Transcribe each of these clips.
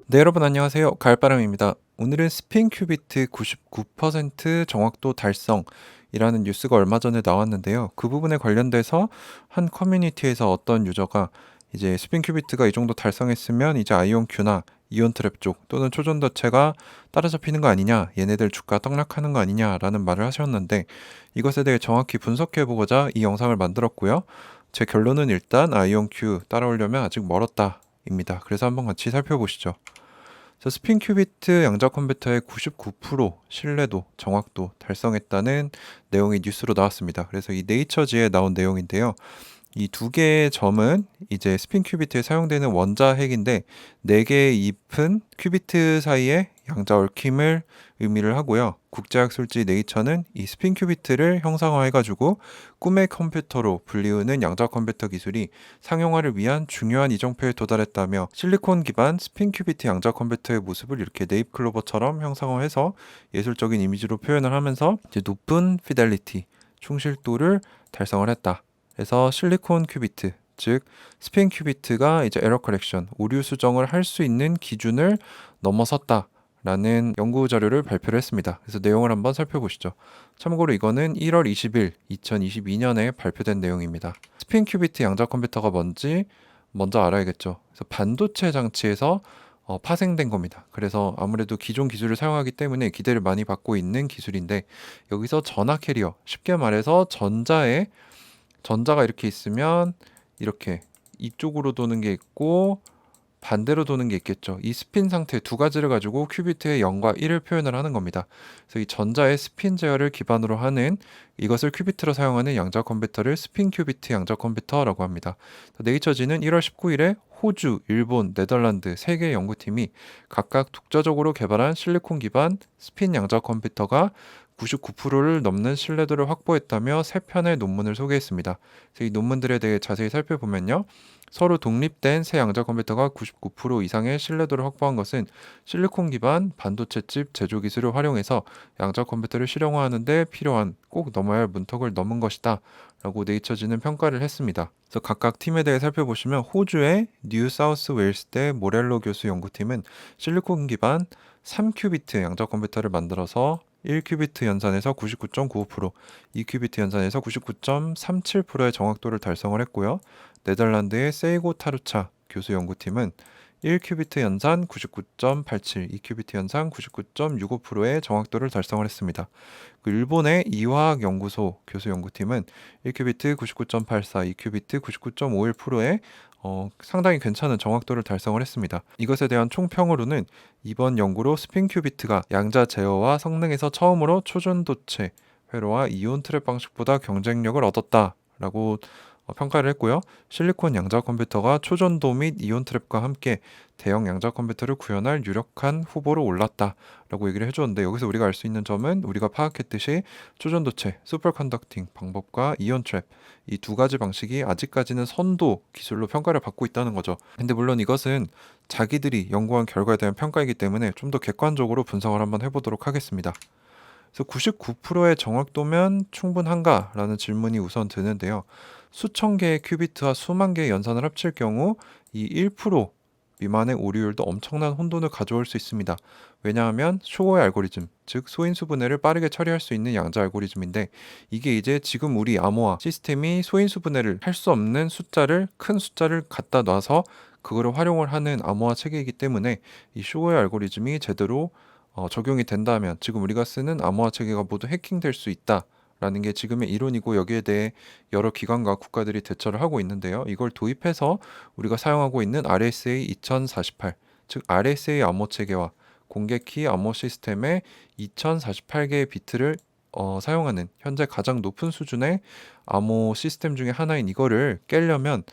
네, 여러분 안녕하세요. 가을바람입니다. 오늘은 스핀 큐비트 99% 정확도 달성이라는 뉴스가 얼마 전에 나왔는데요. 그 부분에 관련돼서 한 커뮤니티에서 어떤 유저가 이제 스핀 큐비트가 이 정도 달성했으면 이제 아이온큐나 이온 트랩 쪽 또는 초전도체가 따라잡히는 거 아니냐, 얘네들 주가 떡락하는 거 아니냐라는 말을 하셨는데, 이것에 대해 정확히 분석해 보고자 이 영상을 만들었고요. 제 결론은 일단 아이온큐 따라오려면 아직 멀었다입니다. 그래서 한번 같이 살펴보시죠. 스핀 큐비트 양자 컴퓨터의 99% 신뢰도, 정확도 달성했다는 내용이 뉴스로 나왔습니다. 그래서 이 네이처지에 나온 내용인데요. 이 두 개의 점은 이제 스핀 큐비트에 사용되는 원자 핵인데, 4개의 잎은 큐비트 사이에 양자 얽힘을 의미를 하고요. 국제학술지 네이처는 이 스핀 큐비트를 형상화해가지고 꿈의 컴퓨터로 불리우는 양자 컴퓨터 기술이 상용화를 위한 중요한 이정표에 도달했다며, 실리콘 기반 스핀 큐비트 양자 컴퓨터의 모습을 이렇게 네잎 클로버처럼 형상화해서 예술적인 이미지로 표현을 하면서 이제 높은 피델리티, 충실도를 달성을 했다. 그래서 실리콘 큐비트, 즉 스핀 큐비트가 이제 에러 커렉션, 오류 수정을 할 수 있는 기준을 넘어섰다라는 연구 자료를 발표를 했습니다. 그래서 내용을 한번 살펴보시죠. 참고로 이거는 1월 20일 2022년에 발표된 내용입니다. 스핀 큐비트 양자 컴퓨터가 뭔지 먼저 알아야겠죠. 그래서 반도체 장치에서 파생된 겁니다. 그래서 아무래도 기존 기술을 사용하기 때문에 기대를 많이 받고 있는 기술인데, 여기서 전화 캐리어, 쉽게 말해서 전자가 이렇게 있으면 이렇게 이쪽으로 도는 게 있고 반대로 도는 게 있겠죠. 이 스핀 상태 두 가지를 가지고 큐비트의 0과 1을 표현을 하는 겁니다. 그래서 이 전자의 스핀 제어를 기반으로 하는, 이것을 큐비트로 사용하는 양자 컴퓨터를 스핀 큐비트 양자 컴퓨터라고 합니다. 네이처지는 1월 19일에 호주, 일본, 네덜란드 3개 연구팀이 각각 독자적으로 개발한 실리콘 기반 스핀 양자 컴퓨터가 99%를 넘는 신뢰도를 확보했다며 3편의 논문을 소개했습니다. 그래서 이 논문들에 대해 자세히 살펴보면요. 서로 독립된 새 양자 컴퓨터가 99% 이상의 신뢰도를 확보한 것은 실리콘 기반 반도체 칩 제조 기술을 활용해서 양자 컴퓨터를 실용화하는 데 필요한 꼭 넘어야 할 문턱을 넘은 것이다 라고 네이처지는 평가를 했습니다. 그래서 각각 팀에 대해 살펴보시면, 호주의 뉴 사우스 웨일스대 모렐로 교수 연구팀은 실리콘 기반 3큐비트 양자 컴퓨터를 만들어서 1큐비트 연산에서 99.95%, 2큐비트 연산에서 99.37%의 정확도를 달성을 했고요. 네덜란드의 세이고 타루차 교수 연구팀은 1큐비트 연산 99.87, 2큐비트 연산 99.65%의 정확도를 달성을 했습니다. 일본의 이화학 연구소 교수 연구팀은 1큐비트 99.84, 2큐비트 99.51%의 상당히 괜찮은 정확도를 달성을 했습니다. 이것에 대한 총평으로는 이번 연구로 스핀 큐비트가 양자 제어와 성능에서 처음으로 초전도체 회로와 이온 트랩 방식보다 경쟁력을 얻었다라고 평가를 했고요. 실리콘 양자 컴퓨터가 초전도 및 이온 트랩과 함께 대형 양자 컴퓨터를 구현할 유력한 후보로 올랐다라고 얘기를 해주었는데, 여기서 우리가 알 수 있는 점은 우리가 파악했듯이 초전도체, 슈퍼컨덕팅 방법과 이온 트랩, 이 두 가지 방식이 아직까지는 선도 기술로 평가를 받고 있다는 거죠. 근데 물론 이것은 자기들이 연구한 결과에 대한 평가이기 때문에 좀 더 객관적으로 분석을 한번 해보도록 하겠습니다. 그래서 99%의 정확도면 충분한가라는 질문이 우선 드는데요. 수천 개의 큐비트와 수만 개의 연산을 합칠 경우 이 1% 미만의 오류율도 엄청난 혼돈을 가져올 수 있습니다. 왜냐하면 쇼의 알고리즘, 즉 소인수 분해를 빠르게 처리할 수 있는 양자 알고리즘인데, 이게 이제 지금 우리 암호화 시스템이 소인수 분해를 할 수 없는 큰 숫자를 갖다 놔서 그거를 활용을 하는 암호화 체계이기 때문에, 이 쇼의 알고리즘이 제대로 적용이 된다면 지금 우리가 쓰는 암호화 체계가 모두 해킹될 수 있다라는 게 지금의 이론이고, 여기에 대해 여러 기관과 국가들이 대처를 하고 있는데요. 이걸 도입해서 우리가 사용하고 있는 RSA 2048, 즉 RSA 암호 체계와 공개키 암호 시스템의 2048개의 비트를 사용하는 현재 가장 높은 수준의 암호 시스템 중에 하나인 이거를 깨려면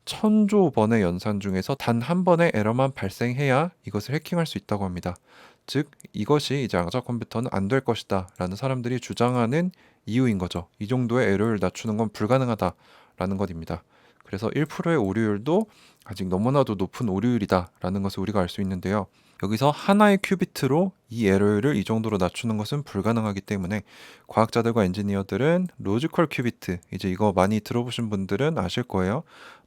1000조 번의 연산 중에서 단 한 번의 에러만 발생해야 이것을 해킹할 수 있다고 합니다. 즉 이것이 이제 양자 컴퓨터는 안 될 것이다 라는 사람들이 주장하는 이유인 거죠. 이 정도의 에러를 낮추는 건 불가능하다라는 것입니다. 그래서 1%의 오류율도 아직 너무나도 높은 오류율이다 라는 것을 우리가 알 수 있는데요. 여기서 하나의 큐비트로 이 에러율을 이 정도로 낮추는 것은 불가능하기 때문에, 과학자들과 엔지니어들은 로지컬 큐비트, 이제 이거 많이 들어보신 분들은 아실 거예요.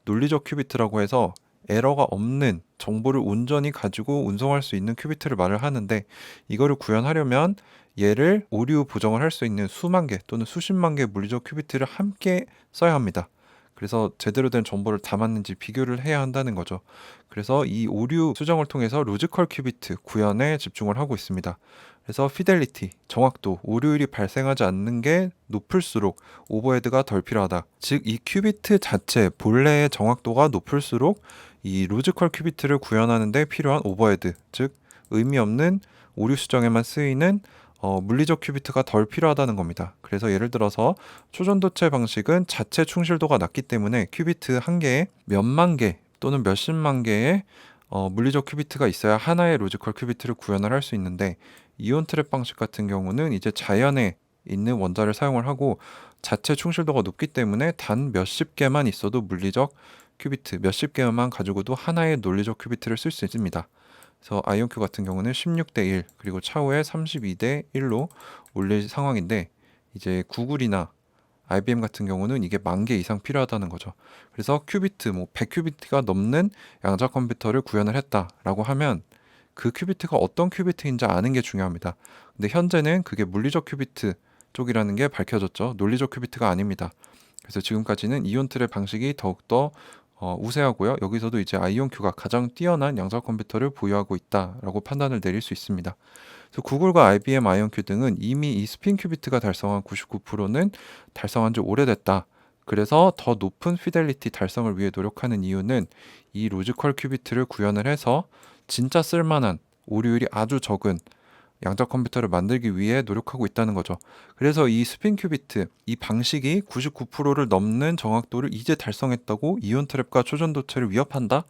논리적 큐비트라고 해서 에러가 없는 정보를 온전히 가지고 운송할 수 있는 큐비트를 말을 하는데, 이거를 구현하려면 얘를 오류 보정을 할 수 있는 수만 개 또는 수십만 개의 물리적 큐비트를 함께 써야 합니다. 그래서 제대로 된 정보를 담았는지 비교를 해야 한다는 거죠. 그래서 이 오류 수정을 통해서 로지컬 큐비트 구현에 집중을 하고 있습니다. 그래서 피델리티, 정확도, 오류율이 발생하지 않는 게 높을수록 오버헤드가 덜 필요하다. 즉, 이 큐비트 자체 본래의 정확도가 높을수록 이 로지컬 큐비트를 구현하는 데 필요한 오버헤드, 즉 의미 없는 오류 수정에만 쓰이는 물리적 큐비트가 덜 필요하다는 겁니다. 그래서 예를 들어서 초전도체 방식은 자체 충실도가 낮기 때문에 큐비트 한 개에 몇만 개 또는 몇십만 개의 물리적 큐비트가 있어야 하나의 로지컬 큐비트를 구현을 할 수 있는데, 이온 트랩 방식 같은 경우는 이제 자연에 있는 원자를 사용을 하고 자체 충실도가 높기 때문에 단 몇십 개만 있어도 물리적 큐비트, 몇십 개만 가지고도 하나의 논리적 큐비트를 쓸 수 있습니다. 그래서 아이온큐 같은 경우는 16대 1 그리고 차후에 32대 1로 올릴 상황인데, 이제 구글이나 IBM 같은 경우는 이게 10,000개 이상 필요하다는 거죠. 그래서 큐비트, 뭐 100큐비트가 넘는 양자 컴퓨터를 구현을 했다라고 하면 그 큐비트가 어떤 큐비트인지 아는 게 중요합니다. 근데 현재는 그게 물리적 큐비트 쪽이라는 게 밝혀졌죠. 논리적 큐비트가 아닙니다. 그래서 지금까지는 이온 트랩 방식이 더욱더 우세하고요. 여기서도 이제 아이온큐가 가장 뛰어난 양자 컴퓨터를 보유하고 있다라고 판단을 내릴 수 있습니다. 그래서 구글과 IBM 아이온큐 등은 이미 이 스핀 큐비트가 달성한 99%는 달성한 지 오래됐다. 그래서 더 높은 피델리티 달성을 위해 노력하는 이유는 이 로지컬 큐비트를 구현을 해서 진짜 쓸만한 오류율이 아주 적은 양자 컴퓨터를 만들기 위해 노력하고 있다는 거죠. 그래서 이 스핀 큐비트, 이 방식이 99%를 넘는 정확도를 이제 달성했다고 이온 트랩과 초전도체를 위협한다?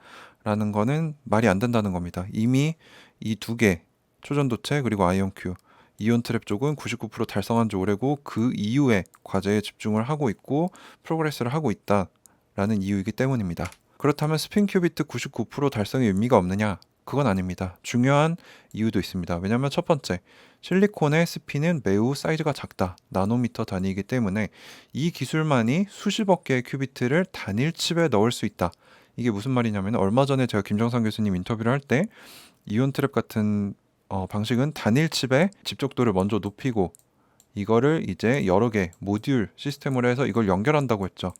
라는 거는 말이 안 된다는 겁니다. 이미 이 두 개, 초전도체 그리고 아이온큐, 이온 트랩 쪽은 99% 달성한 지 오래고 그 이후에 과제에 집중을 하고 있고 프로그레스를 하고 있다라는 이유이기 때문입니다. 그렇다면 스핀 큐비트 99% 달성의 의미가 없느냐? 그건 아닙니다. 중요한 이유도 있습니다. 왜냐하면 첫 번째, 실리콘의 스핀은 매우 사이즈가 작다. 나노미터 단위이기 때문에 이 기술만이 수십억 개의 큐비트를 단일 칩에 넣을 수 있다. 이게 무슨 말이냐면, 얼마 전에 제가 김정상 교수님 인터뷰를 할 때 이온 트랩 같은 방식은 단일 칩의 집적도를 먼저 높이고 이거를 이제 여러 개 모듈 시스템으로 해서 이걸 연결한다고 했죠.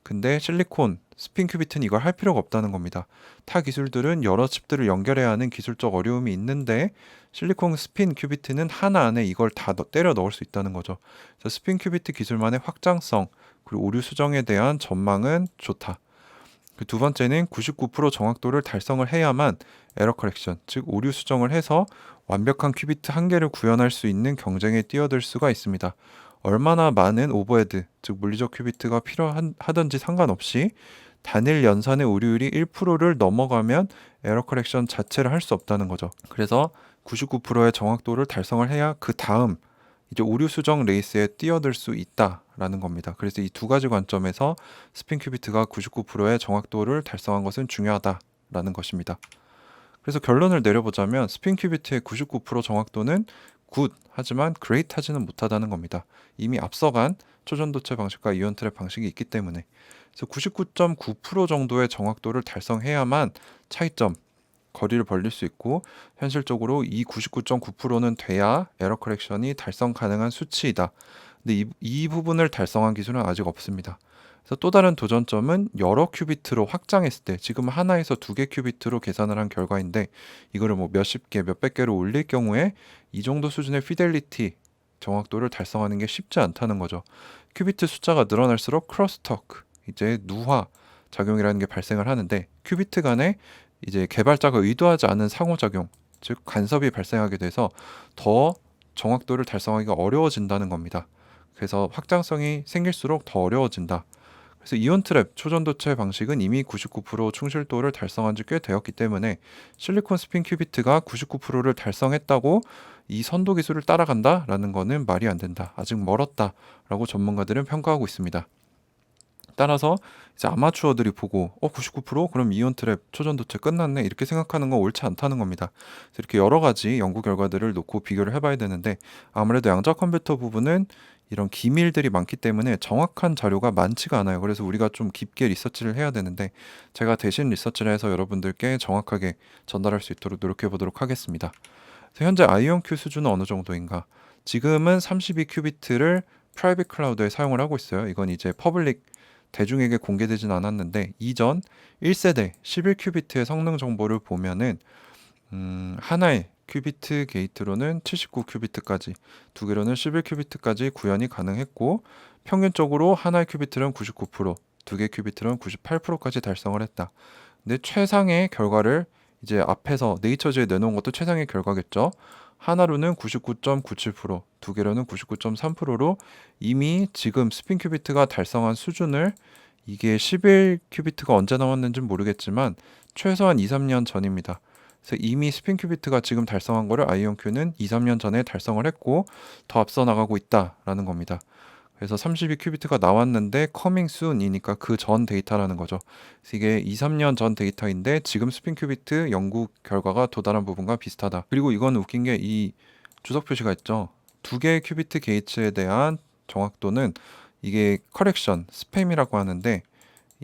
근데 실리콘 스핀 큐비트는 이걸 할 필요가 없다는 겁니다. 타 기술들은 여러 칩들을 연결해야 하는 기술적 어려움이 있는데 실리콘 스핀 큐비트는 하나 안에 이걸 다 때려 넣을 수 있다는 거죠. 그래서 스핀 큐비트 기술만의 확장성 그리고 오류 수정에 대한 전망은 좋다. 그 두 번째는 99% 정확도를 달성을 해야만 에러 커렉션, 즉 오류 수정을 해서 완벽한 큐비트 한 개를 구현할 수 있는 경쟁에 뛰어들 수가 있습니다. 얼마나 많은 오버헤드, 즉 물리적 큐비트가 필요하든지 상관없이 단일 연산의 오류율이 1%를 넘어가면 에러 커렉션 자체를 할 수 없다는 거죠. 그래서 99%의 정확도를 달성을 해야 그 다음 이제 오류 수정 레이스에 뛰어들 수 있다라는 겁니다. 그래서 이 두 가지 관점에서 스핀 큐비트가 99%의 정확도를 달성한 것은 중요하다라는 것입니다. 그래서 결론을 내려보자면 스핀 큐비트의 99% 정확도는 굿 하지만 그레이트 하지는 못하다는 겁니다. 이미 앞서간 초전도체 방식과 이온 트랩 방식이 있기 때문에. 그래서 99.9% 정도의 정확도를 달성해야만 차이점, 거리를 벌릴 수 있고, 현실적으로 이 99.9%는 돼야 에러 커렉션이 달성 가능한 수치이다. 근데 이 부분을 달성한 기술은 아직 없습니다. 그래서 또 다른 도전점은 여러 큐비트로 확장했을 때, 지금 하나에서 2개 큐비트로 계산을 한 결과인데 이거를 뭐 몇십 개, 몇백 개로 올릴 경우에 이 정도 수준의 피델리티 정확도를 달성하는 게 쉽지 않다는 거죠. 큐비트 숫자가 늘어날수록 크로스토크, 이제 누화 작용이라는 게 발생을 하는데, 큐비트 간에 이제 개발자가 의도하지 않은 상호작용, 즉 간섭이 발생하게 돼서 더 정확도를 달성하기가 어려워진다는 겁니다. 그래서 확장성이 생길수록 더 어려워진다. 그래서 이온 트랩 초전도체 방식은 이미 99% 충실도를 달성한 지 꽤 되었기 때문에 실리콘 스핀 큐비트가 99%를 달성했다고 이 선도 기술을 따라간다라는 거는 말이 안 된다. 아직 멀었다라고 전문가들은 평가하고 있습니다. 따라서 이제 아마추어들이 보고 99%? 그럼 이온 트랩 초전도체 끝났네 이렇게 생각하는 건 옳지 않다는 겁니다. 그래서 이렇게 여러 가지 연구 결과들을 놓고 비교를 해봐야 되는데, 아무래도 양자 컴퓨터 부분은 이런 기밀들이 많기 때문에 정확한 자료가 많지가 않아요. 그래서 우리가 좀 깊게 리서치를 해야 되는데 제가 대신 리서치를 해서 여러분들께 정확하게 전달할 수 있도록 노력해 보도록 하겠습니다. 그래서 현재 아이온큐 수준은 어느 정도인가? 지금은 32큐비트를 프라이빗 클라우드에 사용을 하고 있어요. 이건 이제 퍼블릭 대중에게 공개되진 않았는데 이전 1세대 11큐비트의 성능 정보를 보면은 하나의 큐비트 게이트로는 79큐비트까지, 두 개로는 11큐비트까지 구현이 가능했고 평균적으로 하나의 큐비트는 99%, 두 개 큐비트는 98%까지 달성을 했다. 근데 최상의 결과를 이제 앞에서 네이처즈에 내놓은 것도 최상의 결과겠죠. 하나로는 99.97%, 두 개로는 99.3%로 이미 지금 스핀 큐비트가 달성한 수준을 이게 11큐비트가 언제 나왔는지는 모르겠지만 최소한 2, 3년 전입니다. 그래서 이미 스핀 큐비트가 지금 달성한 거를 아이온큐는 2, 3년 전에 달성을 했고 더 앞서 나가고 있다라는 겁니다. 그래서 32큐비트가 나왔는데 커밍 순이니까 그 전 데이터라는 거죠. 그래서 이게 2, 3년 전 데이터인데 지금 스핀 큐비트 연구 결과가 도달한 부분과 비슷하다. 그리고 이건 웃긴 게 이 주석 표시가 있죠. 두 개의 큐비트 게이츠에 대한 정확도는 이게 커렉션, 스팸이라고 하는데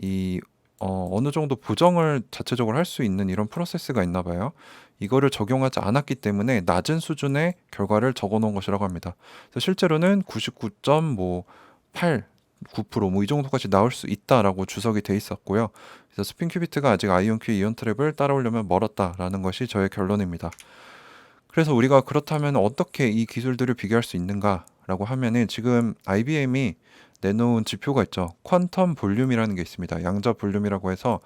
이 어느 정도 보정을 자체적으로 할 수 있는 이런 프로세스가 있나 봐요. 이거를 적용하지 않았기 때문에 낮은 수준의 결과를 적어 놓은 것이라고 합니다. 그래서 실제로는 99.8, 9%뭐 이 정도까지 나올 수 있다라고 주석이 돼 있었고요. 그래서 스핀 큐비트가 아직 아이온큐 이온 트랩을 따라오려면 멀었다라는 것이 저의 결론입니다. 그래서 우리가 그렇다면 어떻게 이 기술들을 비교할 수 있는가라고 하면은 지금 IBM이 내놓은 지표가 있죠. 퀀텀 볼륨이라는 게 있습니다. 양자 볼륨이라고 해서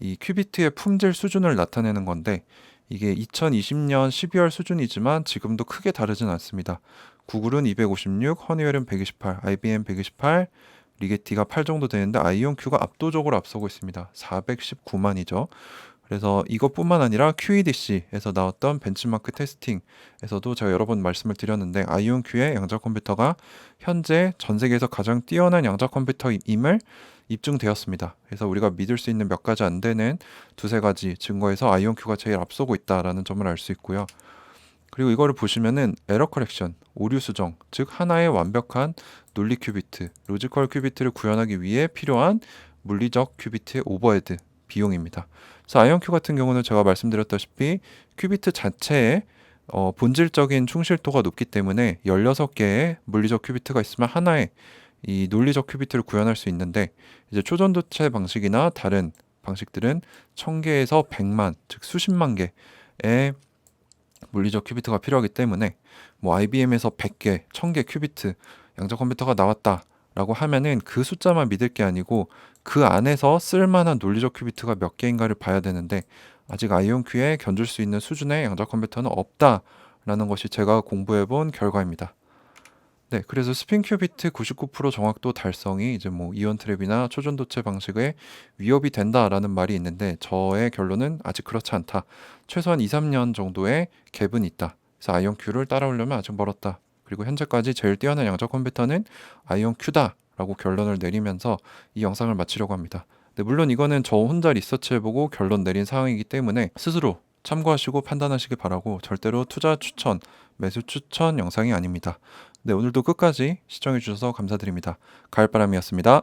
이 큐비트의 품질 수준을 나타내는 건데 이게 2020년 12월 수준이지만 지금도 크게 다르진 않습니다. 구글은 256, 허니웰은 128, IBM 128, 리게티가 8 정도 되는데 아이온큐가 압도적으로 앞서고 있습니다. 419만이죠. 그래서 이것뿐만 아니라 QEDC에서 나왔던 벤치마크 테스팅에서도 제가 여러 번 말씀을 드렸는데 아이온큐의 양자 컴퓨터가 현재 전 세계에서 가장 뛰어난 양자 컴퓨터임을 입증되었습니다. 그래서 우리가 믿을 수 있는 몇 가지 안 되는 두세 가지 증거에서 아이온큐가 제일 앞서고 있다라는 점을 알 수 있고요. 그리고 이거를 보시면은 에러 커렉션, 오류 수정, 즉 하나의 완벽한 논리 큐비트, 로지컬 큐비트를 구현하기 위해 필요한 물리적 큐비트의 오버헤드 비용입니다. 그래서 아이온큐 같은 경우는 제가 말씀드렸다시피 큐비트 자체의 본질적인 충실도가 높기 때문에 16개의 물리적 큐비트가 있으면 하나의 이 논리적 큐비트를 구현할 수 있는데 이제 초전도체 방식이나 다른 방식들은 1000개에서 100만, 즉 수십만 개의 물리적 큐비트가 필요하기 때문에 뭐 IBM에서 100개, 1000개 큐비트 양자 컴퓨터가 나왔다라고 하면은 그 숫자만 믿을 게 아니고 그 안에서 쓸만한 논리적 큐비트가 몇 개인가를 봐야 되는데 아직 아이온큐에 견줄 수 있는 수준의 양자 컴퓨터는 없다라는 것이 제가 공부해 본 결과입니다. 네, 그래서 스핀 큐비트 99% 정확도 달성이 이제 뭐 이온 트랩이나 초전도체 방식에 위협이 된다라는 말이 있는데 저의 결론은 아직 그렇지 않다. 최소한 2, 3년 정도의 갭은 있다. 그래서 아이온큐를 따라오려면 아직 멀었다. 그리고 현재까지 제일 뛰어난 양자 컴퓨터는 아이온큐다라고 결론을 내리면서 이 영상을 마치려고 합니다. 네, 물론 이거는 저 혼자 리서치해보고 결론 내린 사항이기 때문에 스스로 참고하시고 판단하시기 바라고 절대로 투자 추천, 매수 추천 영상이 아닙니다. 네, 오늘도 끝까지 시청해 주셔서 감사드립니다. 가을바람이었습니다.